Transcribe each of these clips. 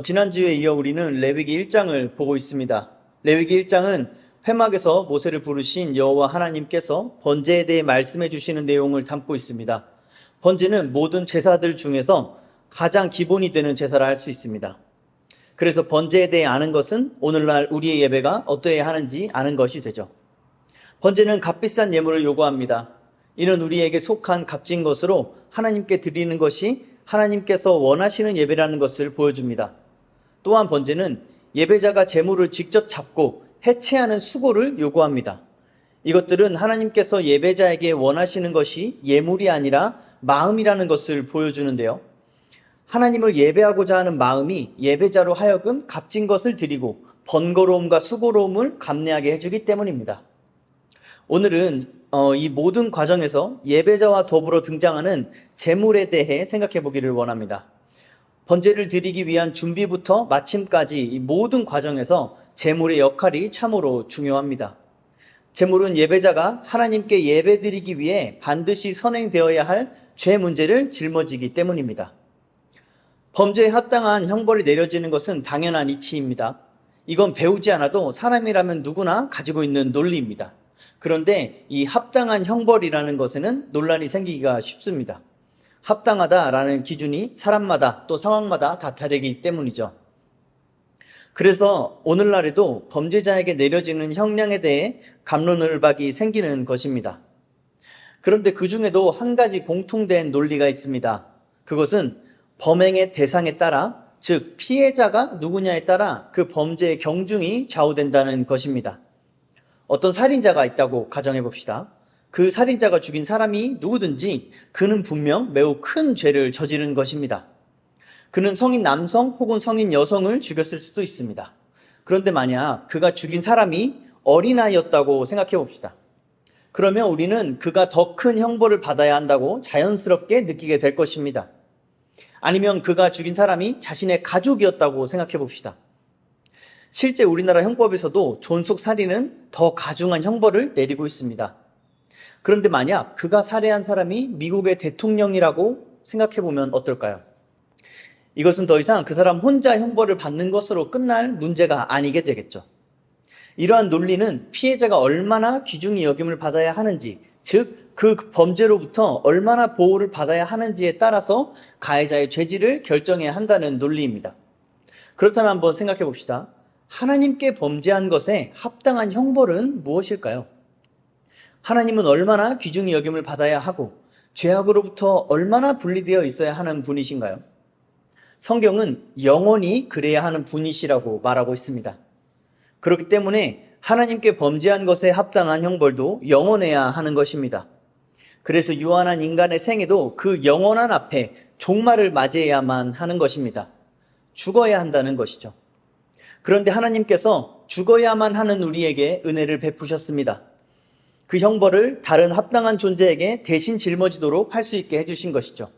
지난주에 이어 우리는 레위기 1장을 보고 있습니다. 레위기 1장은 회막에서 모세를 부르신 여호와 하나님께서 번제에 대해 말씀해 주시는 내용을 담고 있습니다. 번제는 모든 제사들 중에서 가장 기본이 되는 제사라 할 수 있습니다. 그래서 번제에 대해 아는 것은 오늘날 우리의 예배가 어떠해야 하는지 아는 것이 되죠. 번제는 값비싼 예물을 요구합니다. 이는 우리에게 속한 값진 것으로 하나님께 드리는 것이 하나님께서 원하시는 예배라는 것을 보여줍니다. 또한 번제는 예배자가 제물을 직접 잡고 해체하는 수고를 요구합니다. 이것들은 하나님께서 예배자에게 원하시는 것이 예물이 아니라 마음이라는 것을 보여주는데요. 하나님을 예배하고자 하는 마음이 예배자로 하여금 값진 것을 드리고 번거로움과 수고로움을 감내하게 해주기 때문입니다. 오늘은 이 모든 과정에서 예배자와 더불어 등장하는 제물에 대해 생각해 보기를 원합니다. 번제를 드리기 위한 준비부터 마침까지 이 모든 과정에서 제물의 역할이 참으로 중요합니다. 제물은 예배자가 하나님께 예배드리기 위해 반드시 선행되어야 할 죄 문제를 짊어지기 때문입니다. 범죄에 합당한 형벌이 내려지는 것은 당연한 이치입니다. 이건 배우지 않아도 사람이라면 누구나 가지고 있는 논리입니다. 그런데 이 합당한 형벌이라는 것에는 논란이 생기기가 쉽습니다. 합당하다라는 기준이 사람마다 또 상황마다 다 다르기 때문이죠. 그래서 오늘날에도 범죄자에게 내려지는 형량에 대해 갑론을박이 생기는 것입니다. 그런데 그 중에도 한 가지 공통된 논리가 있습니다. 그것은 범행의 대상에 따라, 즉 피해자가 누구냐에 따라 그 범죄의 경중이 좌우된다는 것입니다. 어떤 살인자가 있다고 가정해 봅시다. 그 살인자가 죽인 사람이 누구든지 그는 분명 매우 큰 죄를 저지른 것입니다. 그는 성인 남성 혹은 성인 여성을 죽였을 수도 있습니다. 그런데 만약 그가 죽인 사람이 어린아이였다고 생각해 봅시다. 그러면 우리는 그가 더 큰 형벌을 받아야 한다고 자연스럽게 느끼게 될 것입니다. 아니면 그가 죽인 사람이 자신의 가족이었다고 생각해 봅시다. 실제 우리나라 형법에서도 존속살인은 더 가중한 형벌을 내리고 있습니다. 그런데 만약 그가 살해한 사람이 미국의 대통령이라고 생각해 보면 어떨까요? 이것은 더 이상 그 사람 혼자 형벌을 받는 것으로 끝날 문제가 아니게 되겠죠. 이러한 논리는 피해자가 얼마나 귀중히 여김을 받아야 하는지, 즉 그 범죄로부터 얼마나 보호를 받아야 하는지에 따라서 가해자의 죄질을 결정해야 한다는 논리입니다. 그렇다면 한번 생각해 봅시다. 하나님께 범죄한 것에 합당한 형벌은 무엇일까요? 하나님은 얼마나 귀중히 여김을 받아야 하고 죄악으로부터 얼마나 분리되어 있어야 하는 분이신가요? 성경은 영원히 그래야 하는 분이시라고 말하고 있습니다. 그렇기 때문에 하나님께 범죄한 것에 합당한 형벌도 영원해야 하는 것입니다. 그래서 유한한 인간의 생애도 그 영원한 앞에 종말을 맞이해야만 하는 것입니다. 죽어야 한다는 것이죠. 그런데 하나님께서 죽어야만 하는 우리에게 은혜를 베푸셨습니다. 그 형벌을 다른 합당한 존재에게 대신 짊어지도록 할 수 있게 해주신 것이죠.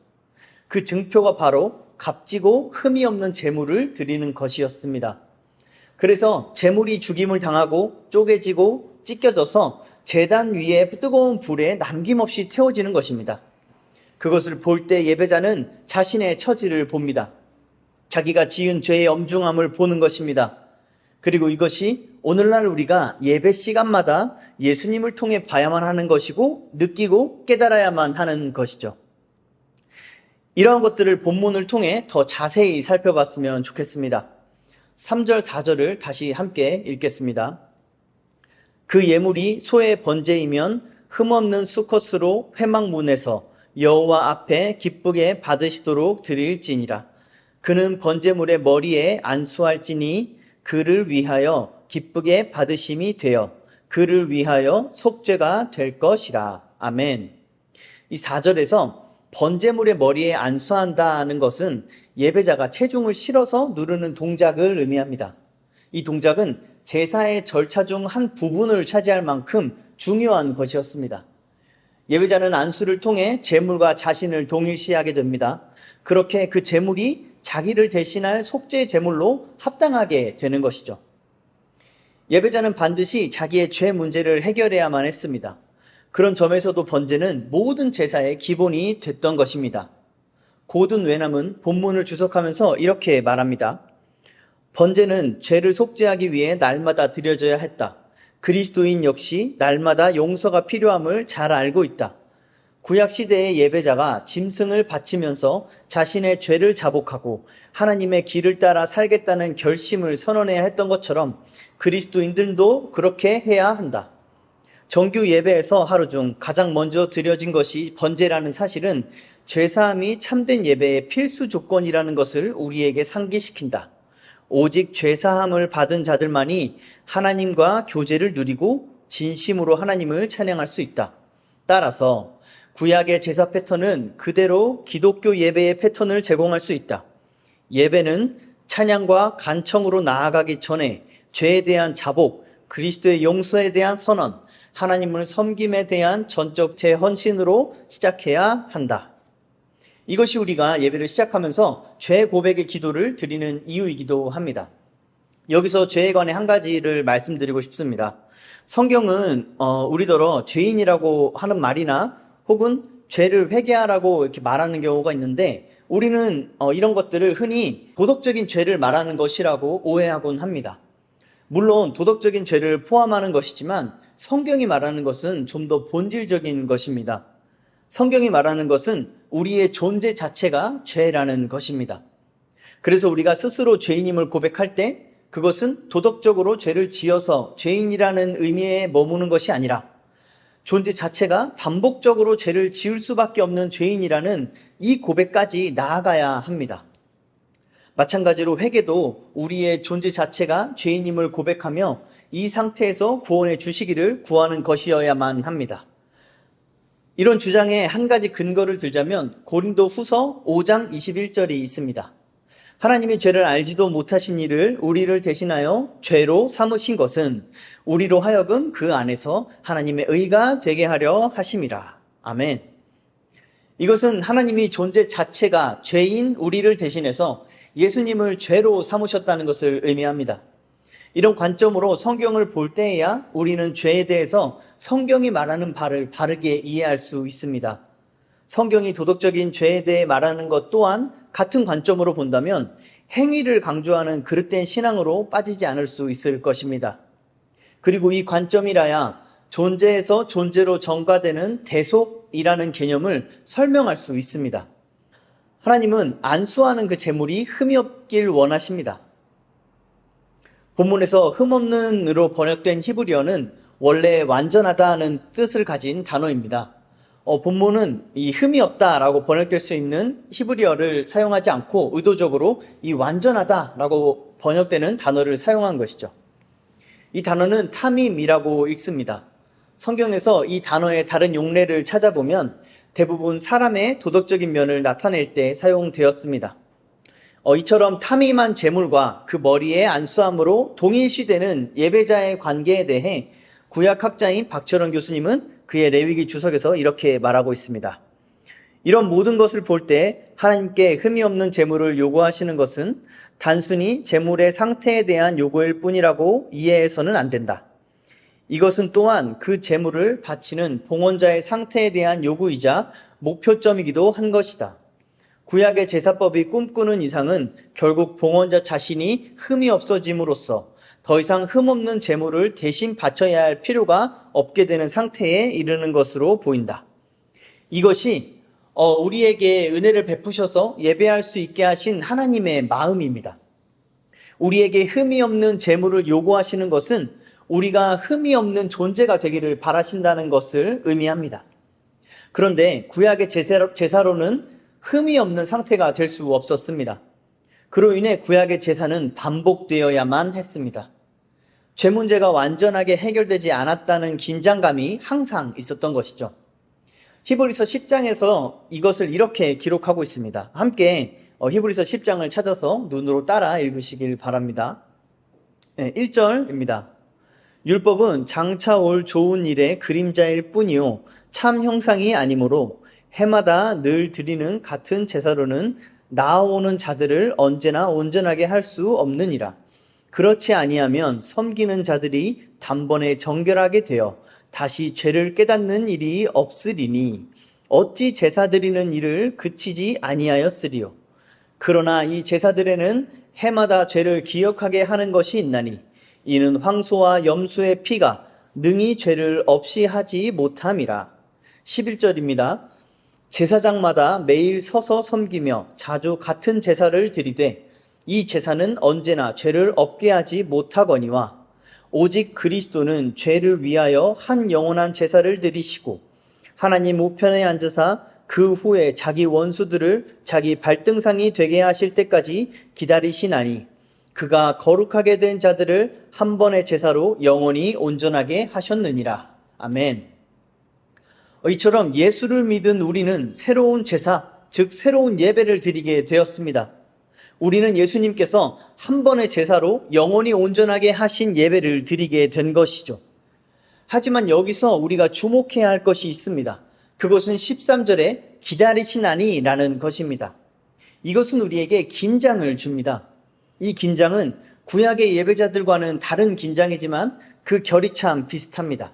그 증표가 바로 값지고 흠이 없는 제물을 드리는 것이었습니다. 그래서 제물이 죽임을 당하고 쪼개지고 찢겨져서 제단 위에 뜨거운 불에 남김없이 태워지는 것입니다. 그것을 볼 때 예배자는 자신의 처지를 봅니다. 자기가 지은 죄의 엄중함을 보는 것입니다. 그리고 이것이 오늘날 우리가 예배 시간마다 예수님을 통해 봐야만 하는 것이고 느끼고 깨달아야만 하는 것이죠. 이러한 것들을 본문을 통해 더 자세히 살펴봤으면 좋겠습니다. 3절, 4절을 다시 함께 읽겠습니다. 그 예물이 소의 번제이면 흠없는 수컷으로 회막문에서 여호와 앞에 기쁘게 받으시도록 드릴지니라. 그는 번제물의 머리에 안수할지니 그를 위하여 기쁘게 받으심이 되어 그를 위하여 속죄가 될 것이라. 아멘. 이 4절에서 번제물의 머리에 안수한다는 것은 예배자가 체중을 실어서 누르는 동작을 의미합니다. 이 동작은 제사의 절차 중 한 부분을 차지할 만큼 중요한 것이었습니다. 예배자는 안수를 통해 제물과 자신을 동일시하게 됩니다. 그렇게 그 제물이 자기를 대신할 속죄 제물로 합당하게 되는 것이죠. 예배자는 반드시 자기의 죄 문제를 해결해야만 했습니다. 그런 점에서도 번제는 모든 제사의 기본이 됐던 것입니다. 고든 웨남은 본문을 주석하면서 이렇게 말합니다. 번제는 죄를 속죄하기 위해 날마다 드려져야 했다. 그리스도인 역시 날마다 용서가 필요함을 잘 알고 있다. 구약 시대의 예배자가 짐승을 바치면서 자신의 죄를 자복하고 하나님의 길을 따라 살겠다는 결심을 선언해야 했던 것처럼 그리스도인들도 그렇게 해야 한다. 정규 예배에서 하루 중 가장 먼저 드려진 것이 번제라는 사실은 죄사함이 참된 예배의 필수 조건이라는 것을 우리에게 상기시킨다. 오직 죄사함을 받은 자들만이 하나님과 교제를 누리고 진심으로 하나님을 찬양할 수 있다. 따라서 구약의 제사 패턴은 그대로 기독교 예배의 패턴을 제공할 수 있다. 예배는 찬양과 간청으로 나아가기 전에 죄에 대한 자복, 그리스도의 용서에 대한 선언, 하나님을 섬김에 대한 전적 재헌신으로 시작해야 한다. 이것이 우리가 예배를 시작하면서 죄 고백의 기도를 드리는 이유이기도 합니다. 여기서 죄에 관해 한 가지를 말씀드리고 싶습니다. 성경은 우리더러 죄인이라고 하는 말이나 혹은 죄를 회개하라고 이렇게 말하는 경우가 있는데 우리는 이런 것들을 흔히 도덕적인 죄를 말하는 것이라고 오해하곤 합니다. 물론 도덕적인 죄를 포함하는 것이지만 성경이 말하는 것은 좀 더 본질적인 것입니다. 성경이 말하는 것은 우리의 존재 자체가 죄라는 것입니다. 그래서 우리가 스스로 죄인임을 고백할 때 그것은 도덕적으로 죄를 지어서 죄인이라는 의미에 머무는 것이 아니라 존재 자체가 반복적으로 죄를 지을 수밖에 없는 죄인이라는 이 고백까지 나아가야 합니다. 마찬가지로 회개도 우리의 존재 자체가 죄인임을 고백하며 이 상태에서 구원해 주시기를 구하는 것이어야만 합니다. 이런 주장에 한 가지 근거를 들자면 고린도 후서 5장 21절이 있습니다. 하나님이 죄를 알지도 못하신 이를 우리를 대신하여 죄로 삼으신 것은 우리로 하여금 그 안에서 하나님의 의가 되게 하려 하심이라. 아멘. 이것은 하나님이 존재 자체가 죄인 우리를 대신해서 예수님을 죄로 삼으셨다는 것을 의미합니다. 이런 관점으로 성경을 볼 때에야 우리는 죄에 대해서 성경이 말하는 바를 바르게 이해할 수 있습니다. 성경이 도덕적인 죄에 대해 말하는 것 또한 같은 관점으로 본다면 행위를 강조하는 그릇된 신앙으로 빠지지 않을 수 있을 것입니다. 그리고 이 관점이라야 존재에서 존재로 전가되는 대속이라는 개념을 설명할 수 있습니다. 하나님은 안수하는 그 제물이 흠이 없길 원하십니다. 본문에서 흠없는으로 번역된 히브리어는 원래 완전하다는 뜻을 가진 단어입니다. 본문은 이 흠이 없다라고 번역될 수 있는 히브리어를 사용하지 않고 의도적으로 이 완전하다라고 번역되는 단어를 사용한 것이죠. 이 단어는 타밈이라고 읽습니다. 성경에서 이 단어의 다른 용례를 찾아보면 대부분 사람의 도덕적인 면을 나타낼 때 사용되었습니다. 이처럼 탐임한 제물과 그 머리에 안수함으로 동일시되는 예배자의 관계에 대해 구약학자인 박철원 교수님은 그의 레위기 주석에서 이렇게 말하고 있습니다. 이런 모든 것을 볼 때 하나님께 흠이 없는 제물을 요구하시는 것은 단순히 제물의 상태에 대한 요구일 뿐이라고 이해해서는 안 된다. 이것은 또한 그 제물을 바치는 봉헌자의 상태에 대한 요구이자 목표점이기도 한 것이다. 구약의 제사법이 꿈꾸는 이상은 결국 봉헌자 자신이 흠이 없어짐으로써 더 이상 흠없는 제물을 대신 바쳐야 할 필요가 없게 되는 상태에 이르는 것으로 보인다. 이것이 우리에게 은혜를 베푸셔서 예배할 수 있게 하신 하나님의 마음입니다. 우리에게 흠이 없는 제물을 요구하시는 것은 우리가 흠이 없는 존재가 되기를 바라신다는 것을 의미합니다. 그런데 구약의 제사로는 흠이 없는 상태가 될 수 없었습니다. 그로 인해 구약의 제사는 반복되어야만 했습니다. 죄 문제가 완전하게 해결되지 않았다는 긴장감이 항상 있었던 것이죠. 히브리서 10장에서 이것을 이렇게 기록하고 있습니다. 함께 히브리서 10장을 찾아서 눈으로 따라 읽으시길 바랍니다. 1절입니다. 율법은 장차 올 좋은 일의 그림자일 뿐이요 참 형상이 아니므로 해마다 늘 드리는 같은 제사로는 나아오는 자들을 언제나 온전하게 할 수 없느니라. 그렇지 아니하면 섬기는 자들이 단번에 정결하게 되어 다시 죄를 깨닫는 일이 없으리니 어찌 제사 드리는 일을 그치지 아니하였으리요. 그러나 이 제사들에는 해마다 죄를 기억하게 하는 것이 있나니 이는 황소와 염소의 피가 능히 죄를 없이 하지 못함이라. 11절입니다. 제사장마다 매일 서서 섬기며 자주 같은 제사를 드리되 이 제사는 언제나 죄를 없게 하지 못하거니와 오직 그리스도는 죄를 위하여 한 영원한 제사를 드리시고 하나님 우편에 앉으사 그 후에 자기 원수들을 자기 발등상이 되게 하실 때까지 기다리시나니 그가 거룩하게 된 자들을 한 번의 제사로 영원히 온전하게 하셨느니라. 아멘. 이처럼 예수를 믿은 우리는 새로운 제사, 즉 새로운 예배를 드리게 되었습니다. 우리는 예수님께서 한 번의 제사로 영원히 온전하게 하신 예배를 드리게 된 것이죠. 하지만 여기서 우리가 주목해야 할 것이 있습니다. 그것은 13절에 기다리시나니 라는 것입니다. 이것은 우리에게 긴장을 줍니다. 이 긴장은 구약의 예배자들과는 다른 긴장이지만 그 결이 참 비슷합니다.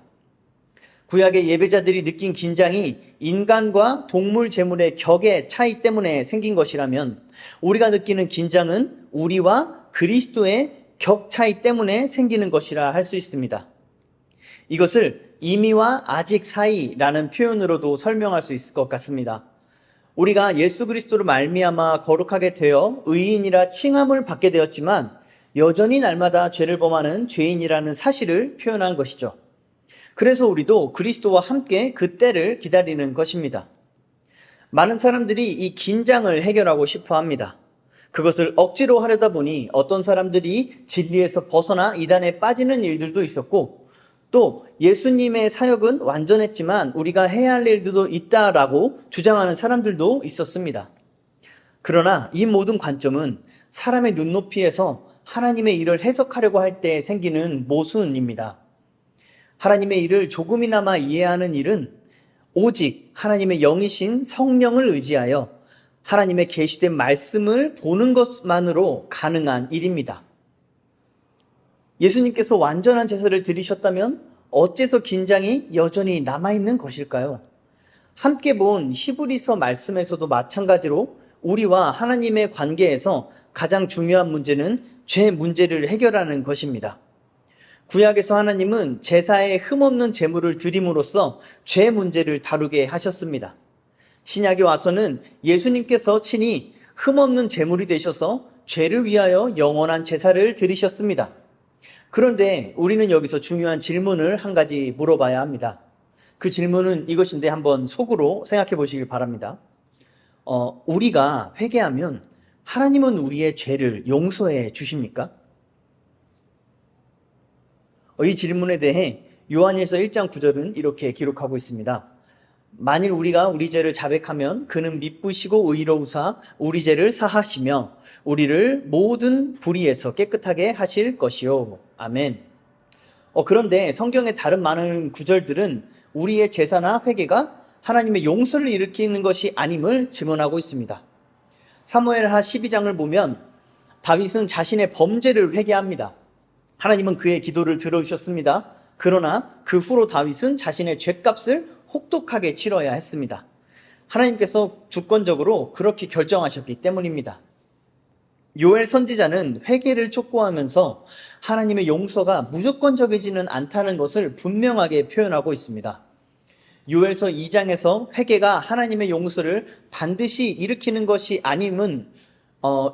구약의 예배자들이 느낀 긴장이 인간과 동물 제물의 격의 차이 때문에 생긴 것이라면 우리가 느끼는 긴장은 우리와 그리스도의 격 차이 때문에 생기는 것이라 할 수 있습니다. 이것을 이미와 아직 사이라는 표현으로도 설명할 수 있을 것 같습니다. 우리가 예수 그리스도로 말미암아 거룩하게 되어 의인이라 칭함을 받게 되었지만 여전히 날마다 죄를 범하는 죄인이라는 사실을 표현한 것이죠. 그래서 우리도 그리스도와 함께 그 때를 기다리는 것입니다. 많은 사람들이 이 긴장을 해결하고 싶어 합니다. 그것을 억지로 하려다 보니 어떤 사람들이 진리에서 벗어나 이단에 빠지는 일들도 있었고 또 예수님의 사역은 완전했지만 우리가 해야 할 일들도 있다라고 주장하는 사람들도 있었습니다. 그러나 이 모든 관점은 사람의 눈높이에서 하나님의 일을 해석하려고 할 때 생기는 모순입니다. 하나님의 일을 조금이나마 이해하는 일은 오직 하나님의 영이신 성령을 의지하여 하나님의 계시된 말씀을 보는 것만으로 가능한 일입니다. 예수님께서 완전한 제사를 드리셨다면 어째서 긴장이 여전히 남아있는 것일까요? 함께 본 히브리서 말씀에서도 마찬가지로 우리와 하나님의 관계에서 가장 중요한 문제는 죄 문제를 해결하는 것입니다. 구약에서 하나님은 제사에 흠없는 제물을 드림으로써 죄 문제를 다루게 하셨습니다. 신약에 와서는 예수님께서 친히 흠없는 제물이 되셔서 죄를 위하여 영원한 제사를 드리셨습니다. 그런데 우리는 여기서 중요한 질문을 한 가지 물어봐야 합니다. 그 질문은 이것인데 한번 속으로 생각해 보시길 바랍니다. 우리가 회개하면 하나님은 우리의 죄를 용서해 주십니까? 이 질문에 대해 요한일서 1장 9절은 이렇게 기록하고 있습니다. 만일 우리가 우리 죄를 자백하면 그는 미쁘시고 의로우사 우리 죄를 사하시며 우리를 모든 불의에서 깨끗하게 하실 것이요. 아멘. 그런데 성경의 다른 많은 구절들은 우리의 제사나 회개가 하나님의 용서를 일으키는 것이 아님을 증언하고 있습니다. 사무엘하 12장을 보면 다윗은 자신의 범죄를 회개합니다. 하나님은 그의 기도를 들어주셨습니다. 그러나 그 후로 다윗은 자신의 죄값을 혹독하게 치러야 했습니다. 하나님께서 주권적으로 그렇게 결정하셨기 때문입니다. 요엘 선지자는 회개를 촉구하면서 하나님의 용서가 무조건적이지는 않다는 것을 분명하게 표현하고 있습니다. 요엘서 2장에서 회개가 하나님의 용서를 반드시 일으키는 것이 아님은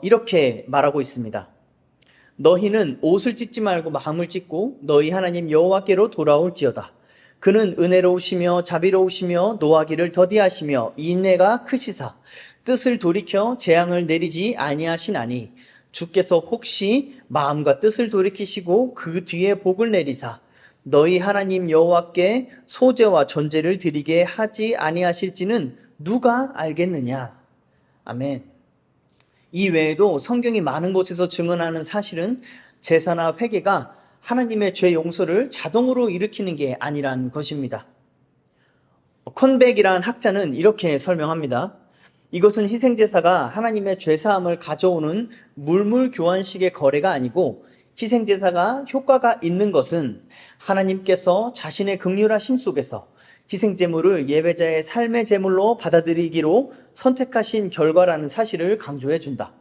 이렇게 말하고 있습니다. 너희는 옷을 찢지 말고 마음을 찢고 너희 하나님 여호와께로 돌아올지어다. 그는 은혜로우시며 자비로우시며 노하기를 더디하시며 인내가 크시사 뜻을 돌이켜 재앙을 내리지 아니하시나니 주께서 혹시 마음과 뜻을 돌이키시고 그 뒤에 복을 내리사 너희 하나님 여호와께 소제와 전제를 드리게 하지 아니하실지는 누가 알겠느냐. 아멘. 이 외에도 성경이 많은 곳에서 증언하는 사실은 제사나 회개가 하나님의 죄 용서를 자동으로 일으키는 게 아니란 것입니다. 콘백이라는 학자는 이렇게 설명합니다. 이것은 희생제사가 하나님의 죄사함을 가져오는 물물 교환식의 거래가 아니고 희생제사가 효과가 있는 것은 하나님께서 자신의 긍휼하심 속에서 희생제물을 예배자의 삶의 제물로 받아들이기로 선택하신 결과라는 사실을 강조해 준다.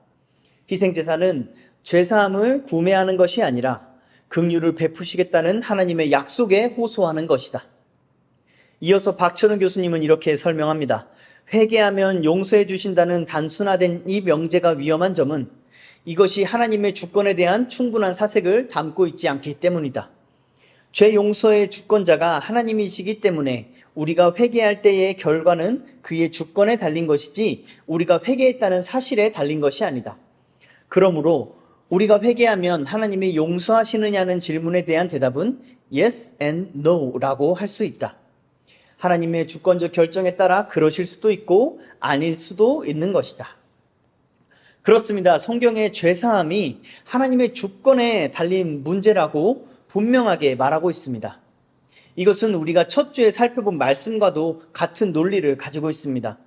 희생제사는 죄사함을 구매하는 것이 아니라 긍휼을 베푸시겠다는 하나님의 약속에 호소하는 것이다. 이어서 박철은 교수님은 이렇게 설명합니다. 회개하면 용서해 주신다는 단순화된 이 명제가 위험한 점은 이것이 하나님의 주권에 대한 충분한 사색을 담고 있지 않기 때문이다. 죄 용서의 주권자가 하나님이시기 때문에 우리가 회개할 때의 결과는 그의 주권에 달린 것이지 우리가 회개했다는 사실에 달린 것이 아니다. 그러므로 우리가 회개하면 하나님이 용서하시느냐는 질문에 대한 대답은 yes and no라고 할 수 있다. 하나님의 주권적 결정에 따라 그러실 수도 있고 아닐 수도 있는 것이다. 그렇습니다. 성경의 죄사함이 하나님의 주권에 달린 문제라고 분명하게 말하고 있습니다. 이것은 우리가 첫 주에 살펴본 말씀과도 같은 논리를 가지고 있습니다.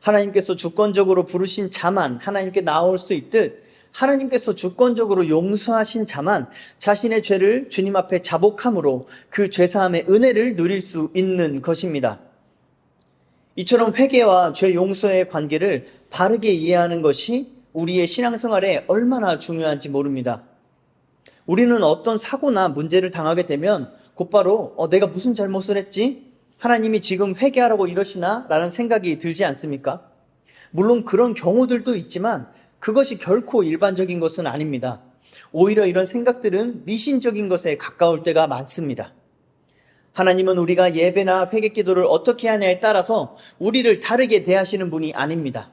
하나님께서 주권적으로 부르신 자만 하나님께 나올 수 있듯 하나님께서 주권적으로 용서하신 자만 자신의 죄를 주님 앞에 자복함으로 그 죄사함의 은혜를 누릴 수 있는 것입니다. 이처럼 회개와 죄 용서의 관계를 바르게 이해하는 것이 우리의 신앙생활에 얼마나 중요한지 모릅니다. 우리는 어떤 사고나 문제를 당하게 되면 곧바로 내가 무슨 잘못을 했지? 하나님이 지금 회개하라고 이러시나? 라는 생각이 들지 않습니까? 물론 그런 경우들도 있지만 그것이 결코 일반적인 것은 아닙니다. 오히려 이런 생각들은 미신적인 것에 가까울 때가 많습니다. 하나님은 우리가 예배나 회개 기도를 어떻게 하냐에 따라서 우리를 다르게 대하시는 분이 아닙니다.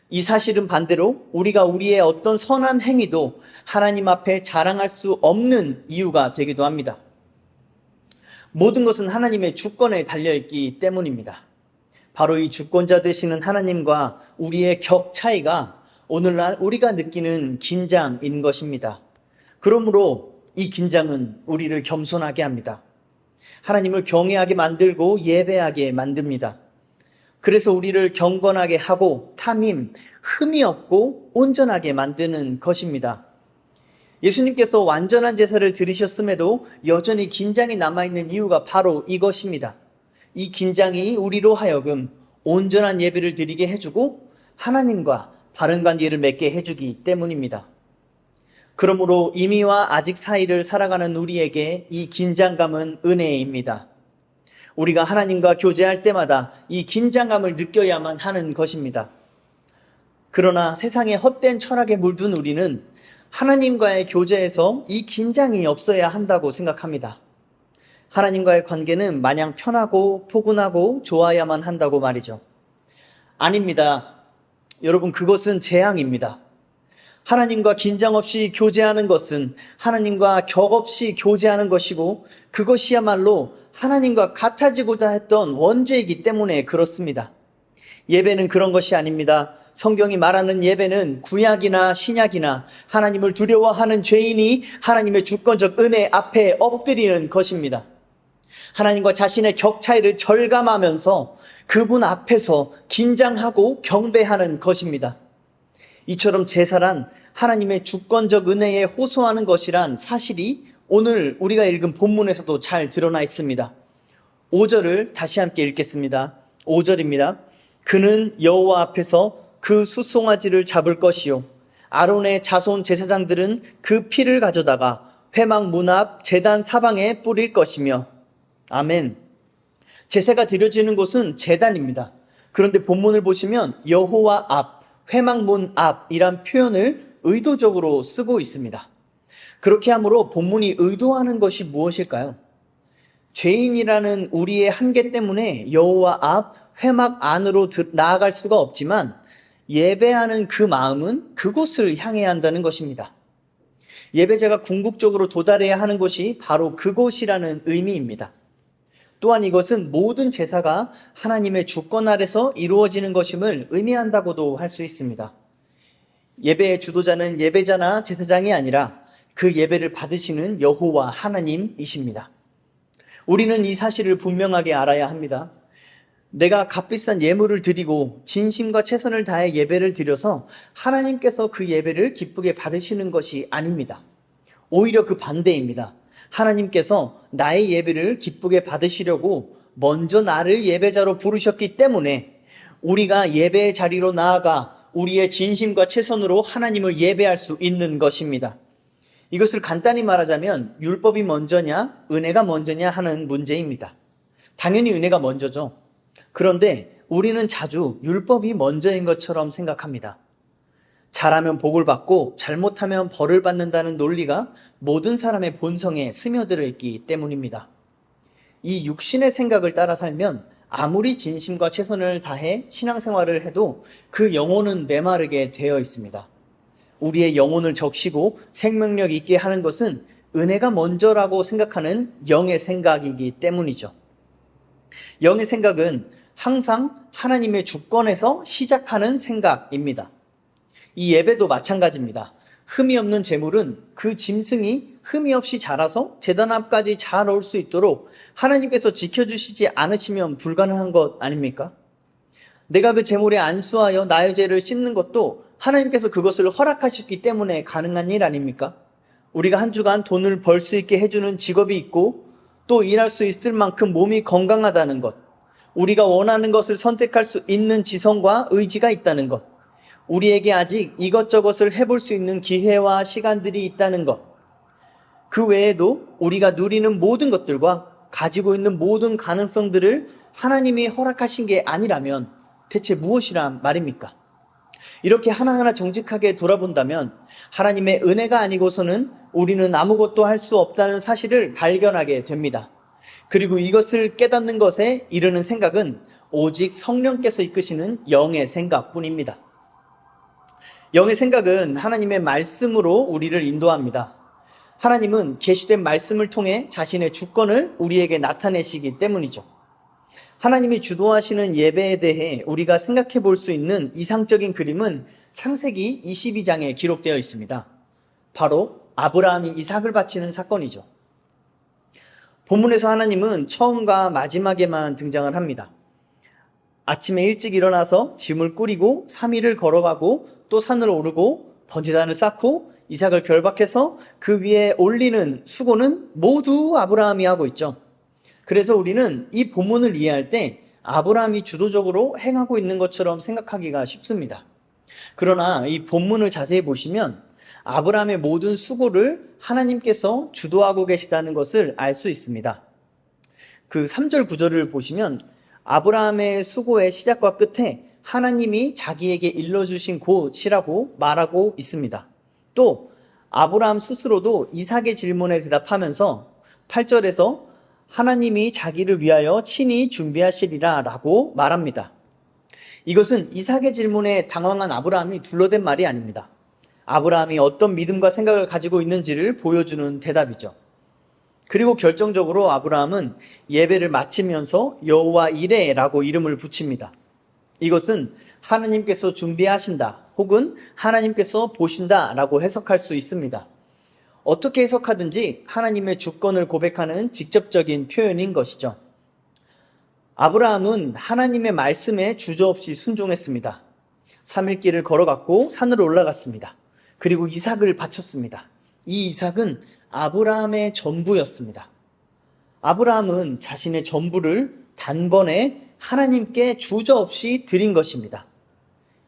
이 사실은 반대로 우리가 우리의 어떤 선한 행위도 하나님 앞에 자랑할 수 없는 이유가 되기도 합니다. 모든 것은 하나님의 주권에 달려있기 때문입니다. 바로 이 주권자 되시는 하나님과 우리의 격 차이가 오늘날 우리가 느끼는 긴장인 것입니다. 그러므로 이 긴장은 우리를 겸손하게 합니다. 하나님을 경외하게 만들고 예배하게 만듭니다. 그래서 우리를 경건하게 하고 탐임, 흠이 없고 온전하게 만드는 것입니다. 예수님께서 완전한 제사를 드리셨음에도 여전히 긴장이 남아있는 이유가 바로 이것입니다. 이 긴장이 우리로 하여금 온전한 예배를 드리게 해주고 하나님과 바른 관계를 맺게 해주기 때문입니다. 그러므로 이미와 아직 사이를 살아가는 우리에게 이 긴장감은 은혜입니다. 우리가 하나님과 교제할 때마다 이 긴장감을 느껴야만 하는 것입니다. 그러나 세상의 헛된 철학에 물든 우리는 하나님과의 교제에서 이 긴장이 없어야 한다고 생각합니다. 하나님과의 관계는 마냥 편하고 포근하고 좋아야만 한다고 말이죠. 아닙니다. 여러분, 그것은 재앙입니다. 하나님과 긴장 없이 교제하는 것은 하나님과 격 없이 교제하는 것이고 그것이야말로 하나님과 같아지고자 했던 원죄이기 때문에 그렇습니다. 예배는 그런 것이 아닙니다. 성경이 말하는 예배는 구약이나 신약이나 하나님을 두려워하는 죄인이 하나님의 주권적 은혜 앞에 엎드리는 것입니다. 하나님과 자신의 격 차이를 절감하면서 그분 앞에서 긴장하고 경배하는 것입니다. 이처럼 제사란 하나님의 주권적 은혜에 호소하는 것이란 사실이 오늘 우리가 읽은 본문에서도 잘 드러나 있습니다. 5절을 다시 함께 읽겠습니다. 5절입니다. 그는 여호와 앞에서 그 숫송아지를 잡을 것이요 아론의 자손 제사장들은 그 피를 가져다가 회막 문 앞 제단 사방에 뿌릴 것이며. 아멘. 제사가 드려지는 곳은 제단입니다. 그런데 본문을 보시면 여호와 앞, 회막 문 앞이란 표현을 의도적으로 쓰고 있습니다. 그렇게 함으로 본문이 의도하는 것이 무엇일까요? 죄인이라는 우리의 한계 때문에 여호와 앞, 회막 안으로 나아갈 수가 없지만 예배하는 그 마음은 그곳을 향해야 한다는 것입니다. 예배자가 궁극적으로 도달해야 하는 곳이 바로 그곳이라는 의미입니다. 또한 이것은 모든 제사가 하나님의 주권 아래서 이루어지는 것임을 의미한다고도 할 수 있습니다. 예배의 주도자는 예배자나 제사장이 아니라 그 예배를 받으시는 여호와 하나님이십니다. 우리는 이 사실을 분명하게 알아야 합니다. 내가 값비싼 예물을 드리고 진심과 최선을 다해 예배를 드려서 하나님께서 그 예배를 기쁘게 받으시는 것이 아닙니다. 오히려 그 반대입니다. 하나님께서 나의 예배를 기쁘게 받으시려고 먼저 나를 예배자로 부르셨기 때문에 우리가 예배의 자리로 나아가 우리의 진심과 최선으로 하나님을 예배할 수 있는 것입니다. 이것을 간단히 말하자면 율법이 먼저냐, 은혜가 먼저냐 하는 문제입니다. 당연히 은혜가 먼저죠. 그런데 우리는 자주 율법이 먼저인 것처럼 생각합니다. 잘하면 복을 받고 잘못하면 벌을 받는다는 논리가 모든 사람의 본성에 스며들어 있기 때문입니다. 이 육신의 생각을 따라 살면 아무리 진심과 최선을 다해 신앙생활을 해도 그 영혼은 메마르게 되어 있습니다. 우리의 영혼을 적시고 생명력 있게 하는 것은 은혜가 먼저라고 생각하는 영의 생각이기 때문이죠. 영의 생각은 항상 하나님의 주권에서 시작하는 생각입니다. 이 예배도 마찬가지입니다. 흠이 없는 제물은 그 짐승이 흠이 없이 자라서 제단 앞까지 잘 올 수 있도록 하나님께서 지켜주시지 않으시면 불가능한 것 아닙니까? 내가 그 제물에 안수하여 나의 죄를 씻는 것도 하나님께서 그것을 허락하셨기 때문에 가능한 일 아닙니까? 우리가 한 주간 돈을 벌 수 있게 해주는 직업이 있고 또 일할 수 있을 만큼 몸이 건강하다는 것, 우리가 원하는 것을 선택할 수 있는 지성과 의지가 있다는 것, 우리에게 아직 이것저것을 해볼 수 있는 기회와 시간들이 있다는 것, 그 외에도 우리가 누리는 모든 것들과 가지고 있는 모든 가능성들을 하나님이 허락하신 게 아니라면 대체 무엇이란 말입니까? 이렇게 하나하나 정직하게 돌아본다면 하나님의 은혜가 아니고서는 우리는 아무것도 할 수 없다는 사실을 발견하게 됩니다. 그리고 이것을 깨닫는 것에 이르는 생각은 오직 성령께서 이끄시는 영의 생각뿐입니다. 영의 생각은 하나님의 말씀으로 우리를 인도합니다. 하나님은 계시된 말씀을 통해 자신의 주권을 우리에게 나타내시기 때문이죠. 하나님이 주도하시는 예배에 대해 우리가 생각해 볼 수 있는 이상적인 그림은 창세기 22장에 기록되어 있습니다. 바로 아브라함이 이삭을 바치는 사건이죠. 본문에서 하나님은 처음과 마지막에만 등장을 합니다. 아침에 일찍 일어나서 짐을 꾸리고 3일을 걸어가고 또 산을 오르고 번제단을 쌓고 이삭을 결박해서 그 위에 올리는 수고는 모두 아브라함이 하고 있죠. 그래서 우리는 이 본문을 이해할 때 아브라함이 주도적으로 행하고 있는 것처럼 생각하기가 쉽습니다. 그러나 이 본문을 자세히 보시면 아브라함의 모든 수고를 하나님께서 주도하고 계시다는 것을 알 수 있습니다. 그 3절 9절을 보시면 아브라함의 수고의 시작과 끝에 하나님이 자기에게 일러주신 곳이라고 말하고 있습니다. 또 아브라함 스스로도 이삭의 질문에 대답하면서 8절에서 하나님이 자기를 위하여 친히 준비하시리라 라고 말합니다. 이것은 이삭의 질문에 당황한 아브라함이 둘러댄 말이 아닙니다. 아브라함이 어떤 믿음과 생각을 가지고 있는지를 보여주는 대답이죠. 그리고 결정적으로 아브라함은 예배를 마치면서 여호와 이레라고 이름을 붙입니다. 이것은 하나님께서 준비하신다 혹은 하나님께서 보신다 라고 해석할 수 있습니다. 어떻게 해석하든지 하나님의 주권을 고백하는 직접적인 표현인 것이죠. 아브라함은 하나님의 말씀에 주저없이 순종했습니다. 3일 길을 걸어갔고 산으로 올라갔습니다. 그리고 이삭을 바쳤습니다. 이 이삭은 아브라함의 전부였습니다. 아브라함은 자신의 전부를 단번에 하나님께 주저없이 드린 것입니다.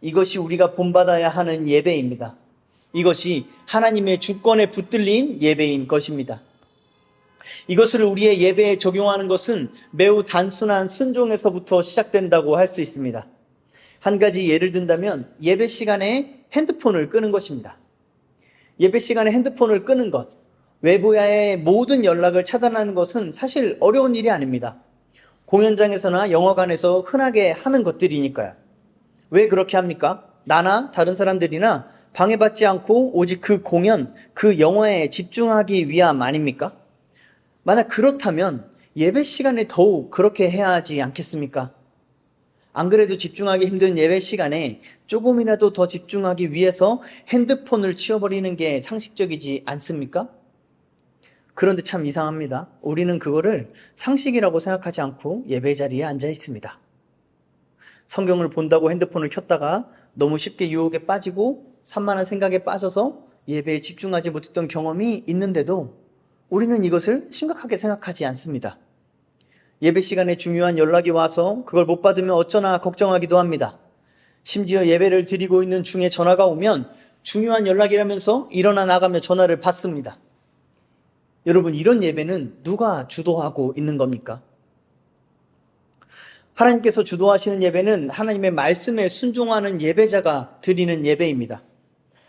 이것이 우리가 본받아야 하는 예배입니다. 이것이 하나님의 주권에 붙들린 예배인 것입니다. 이것을 우리의 예배에 적용하는 것은 매우 단순한 순종에서부터 시작된다고 할 수 있습니다. 한 가지 예를 든다면 예배 시간에 핸드폰을 끄는 것입니다. 예배 시간에 핸드폰을 끄는 것, 외부와의 모든 연락을 차단하는 것은 사실 어려운 일이 아닙니다. 공연장에서나 영화관에서 흔하게 하는 것들이니까요. 왜 그렇게 합니까? 나나 다른 사람들이나 방해받지 않고 오직 그 공연, 그 영화에 집중하기 위함 아닙니까? 만약 그렇다면 예배 시간에 더욱 그렇게 해야 하지 않겠습니까? 안 그래도 집중하기 힘든 예배 시간에 조금이라도 더 집중하기 위해서 핸드폰을 치워버리는 게 상식적이지 않습니까? 그런데 참 이상합니다. 우리는 그거를 상식이라고 생각하지 않고 예배 자리에 앉아 있습니다. 성경을 본다고 핸드폰을 켰다가 너무 쉽게 유혹에 빠지고 산만한 생각에 빠져서 예배에 집중하지 못했던 경험이 있는데도 우리는 이것을 심각하게 생각하지 않습니다. 예배 시간에 중요한 연락이 와서 그걸 못 받으면 어쩌나 걱정하기도 합니다. 심지어 예배를 드리고 있는 중에 전화가 오면 중요한 연락이라면서 일어나 나가며 전화를 받습니다. 여러분, 이런 예배는 누가 주도하고 있는 겁니까? 하나님께서 주도하시는 예배는 하나님의 말씀에 순종하는 예배자가 드리는 예배입니다.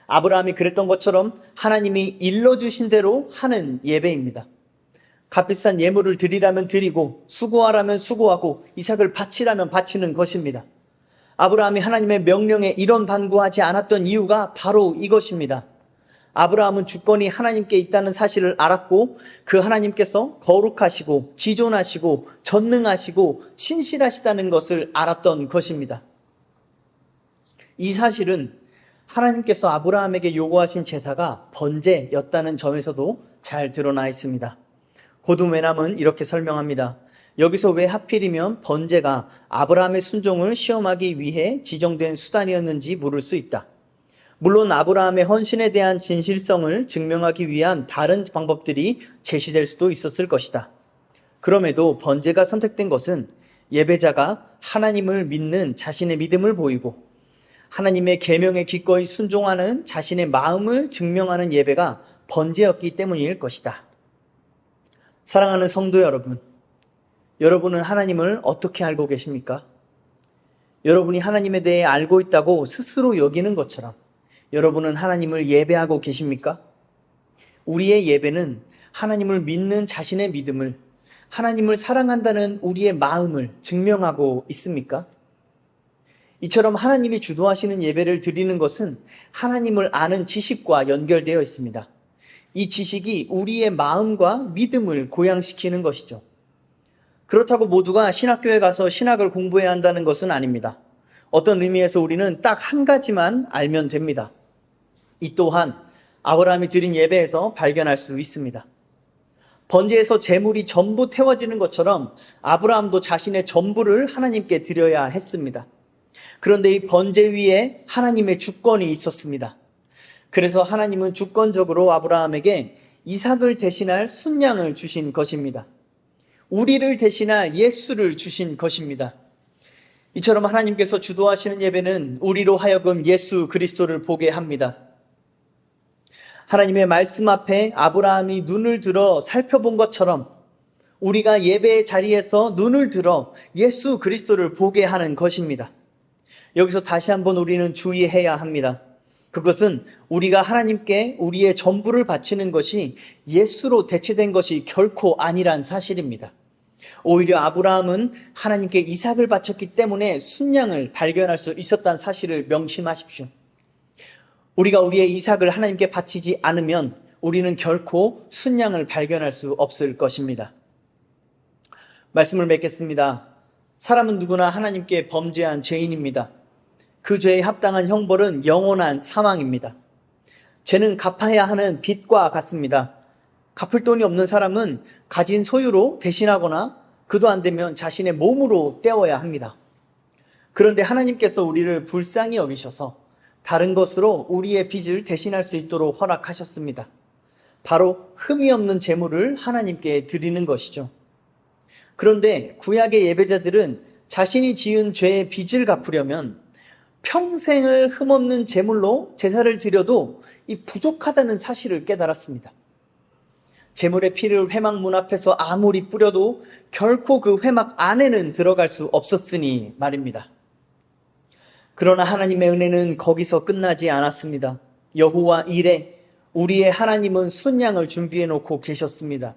아브라함이 그랬던 것처럼 하나님이 일러주신 대로 하는 예배입니다. 값비싼 예물을 드리라면 드리고 수고하라면 수고하고 이삭을 바치라면 바치는 것입니다. 아브라함이 하나님의 명령에 이론반구하지 않았던 이유가 바로 이것입니다. 아브라함은 주권이 하나님께 있다는 사실을 알았고 그 하나님께서 거룩하시고 지존하시고 전능하시고 신실하시다는 것을 알았던 것입니다. 이 사실은 하나님께서 아브라함에게 요구하신 제사가 번제였다는 점에서도 잘 드러나 있습니다. 고든 웨남은 이렇게 설명합니다. 여기서 왜 하필이면 번제가 아브라함의 순종을 시험하기 위해 지정된 수단이었는지 물을 수 있다. 물론 아브라함의 헌신에 대한 진실성을 증명하기 위한 다른 방법들이 제시될 수도 있었을 것이다. 그럼에도 번제가 선택된 것은 예배자가 하나님을 믿는 자신의 믿음을 보이고 하나님의 계명에 기꺼이 순종하는 자신의 마음을 증명하는 예배가 번제였기 때문일 것이다. 사랑하는 성도 여러분, 여러분은 하나님을 어떻게 알고 계십니까? 여러분이 하나님에 대해 알고 있다고 스스로 여기는 것처럼 여러분은 하나님을 예배하고 계십니까? 우리의 예배는 하나님을 믿는 자신의 믿음을, 하나님을 사랑한다는 우리의 마음을 증명하고 있습니까? 이처럼 하나님이 주도하시는 예배를 드리는 것은 하나님을 아는 지식과 연결되어 있습니다. 이 지식이 우리의 마음과 믿음을 고양시키는 것이죠. 그렇다고 모두가 신학교에 가서 신학을 공부해야 한다는 것은 아닙니다. 어떤 의미에서 우리는 딱 한 가지만 알면 됩니다. 이 또한 아브라함이 드린 예배에서 발견할 수 있습니다. 번제에서 제물이 전부 태워지는 것처럼 아브라함도 자신의 전부를 하나님께 드려야 했습니다. 그런데 이 번제 위에 하나님의 주권이 있었습니다. 그래서 하나님은 주권적으로 아브라함에게 이삭을 대신할 순양을 주신 것입니다. 우리를 대신할 예수를 주신 것입니다. 이처럼 하나님께서 주도하시는 예배는 우리로 하여금 예수 그리스도를 보게 합니다. 하나님의 말씀 앞에 아브라함이 눈을 들어 살펴본 것처럼 우리가 예배의 자리에서 눈을 들어 예수 그리스도를 보게 하는 것입니다. 여기서 다시 한번 우리는 주의해야 합니다. 그것은 우리가 하나님께 우리의 전부를 바치는 것이 예수로 대체된 것이 결코 아니란 사실입니다. 오히려 아브라함은 하나님께 이삭을 바쳤기 때문에 순양을 발견할 수 있었다는 사실을 명심하십시오. 우리가 우리의 이삭을 하나님께 바치지 않으면 우리는 결코 순양을 발견할 수 없을 것입니다. 말씀을 맺겠습니다. 사람은 누구나 하나님께 범죄한 죄인입니다. 그 죄에 합당한 형벌은 영원한 사망입니다. 죄는 갚아야 하는 빚과 같습니다. 갚을 돈이 없는 사람은 가진 소유로 대신하거나 그도 안 되면 자신의 몸으로 때워야 합니다. 그런데 하나님께서 우리를 불쌍히 여기셔서 다른 것으로 우리의 빚을 대신할 수 있도록 허락하셨습니다. 바로 흠이 없는 제물을 하나님께 드리는 것이죠. 그런데 구약의 예배자들은 자신이 지은 죄의 빚을 갚으려면 평생을 흠없는 제물로 제사를 드려도 이 부족하다는 사실을 깨달았습니다. 제물의 피를 회막 문 앞에서 아무리 뿌려도 결코 그 회막 안에는 들어갈 수 없었으니 말입니다. 그러나 하나님의 은혜는 거기서 끝나지 않았습니다. 여호와 이레, 우리의 하나님은 순양을 준비해 놓고 계셨습니다.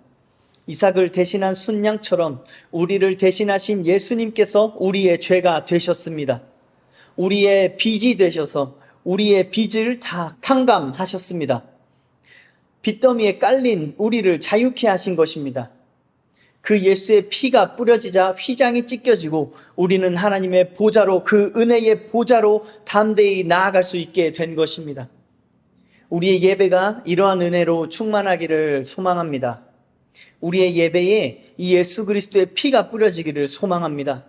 이삭을 대신한 순양처럼 우리를 대신하신 예수님께서 우리의 죄가 되셨습니다. 우리의 빚이 되셔서 우리의 빚을 다 탕감하셨습니다. 빚더미에 깔린 우리를 자유케 하신 것입니다. 그 예수의 피가 뿌려지자 휘장이 찢겨지고 우리는 하나님의 보좌로, 그 은혜의 보좌로 담대히 나아갈 수 있게 된 것입니다. 우리의 예배가 이러한 은혜로 충만하기를 소망합니다. 우리의 예배에 이 예수 그리스도의 피가 뿌려지기를 소망합니다.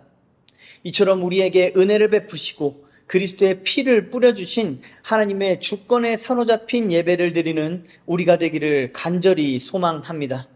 이처럼 우리에게 은혜를 베푸시고 그리스도의 피를 뿌려주신 하나님의 주권에 사로잡힌 예배를 드리는 우리가 되기를 간절히 소망합니다.